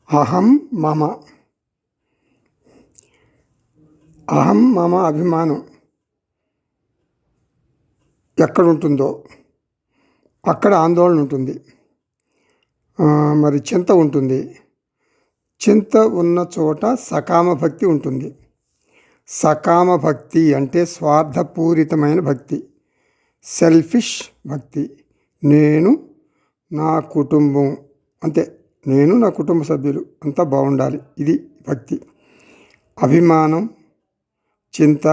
అహం మమ. అహం మమ అభిమానం ఎక్కడుంటుందో అక్కడ ఆందోళన ఉంటుంది, మరి చింత ఉంటుంది. చింత ఉన్న చోట సకామ భక్తి ఉంటుంది. సకామ భక్తి అంటే స్వార్థపూరితమైన భక్తి, సెల్ఫిష్ భక్తి. నేను, నా కుటుంబం, అంతే. నేను, నా కుటుంబ సభ్యులు అంతా బాగుండాలి, ఇది భక్తి. అభిమానం, చింత,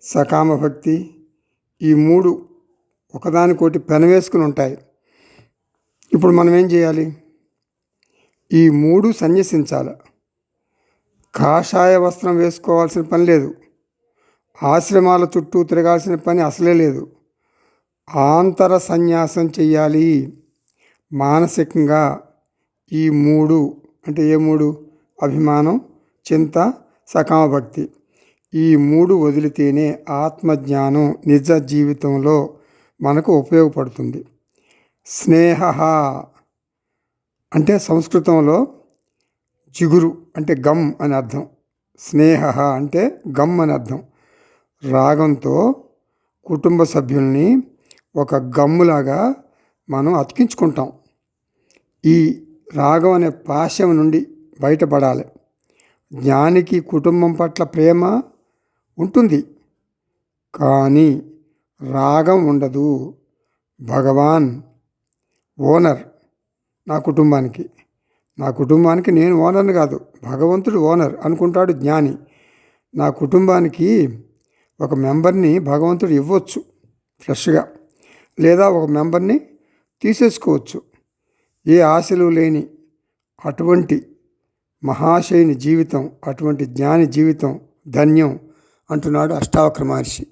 సకామ భక్తి, ఈ మూడు ఒకదానికోటి పెనవేసుకుని ఉంటాయి. ఇప్పుడు మనం ఏం చేయాలి? ఈ మూడు సన్యసించాలి. కాషాయ వస్త్రం వేసుకోవాల్సిన పని లేదు, ఆశ్రమాల చుట్టూ తిరగాల్సిన పని అసలే లేదు. ఆంతర సన్యాసం చెయ్యాలి మానసికంగా. ఈ మూడు అంటే ఏ మూడు? అభిమానం, చింత, సకామ భక్తి. ఈ మూడు వదిలితేనే ఆత్మజ్ఞానం నిజ జీవితంలో మనకు ఉపయోగపడుతుంది. స్నేహ అంటే సంస్కృతంలో జిగురు అంటే గమ్ అని అర్థం. స్నేహ అంటే గమ్ అని అర్థం. రాగంతో కుటుంబ సభ్యుల్ని ఒక గమ్ములాగా మనం అతికించుకుంటాం. ఈ రాగం అనే పాశం నుండి బయటపడాలి. జ్ఞానికి కుటుంబం పట్ల ప్రేమ ఉంటుంది, కానీ రాగం ఉండదు. భగవాన్ ఓనర్ నా కుటుంబానికి. నా కుటుంబానికి నేను ఓనర్ని కాదు, భగవంతుడు ఓనర్ అనుకుంటాడు జ్ఞాని. నా కుటుంబానికి ఒక మెంబర్ని భగవంతుడు ఇవ్వచ్చు ఫ్రెష్గా, లేదా ఒక మెంబర్ని తీసేసుకోవచ్చు. ఏ ఆశలు లేని అటువంటి మహాశయుని జీవితం, అటువంటి జ్ఞాని జీవితం ధన్యం అంటున్నాడు అష్టావక్ర మహర్షి.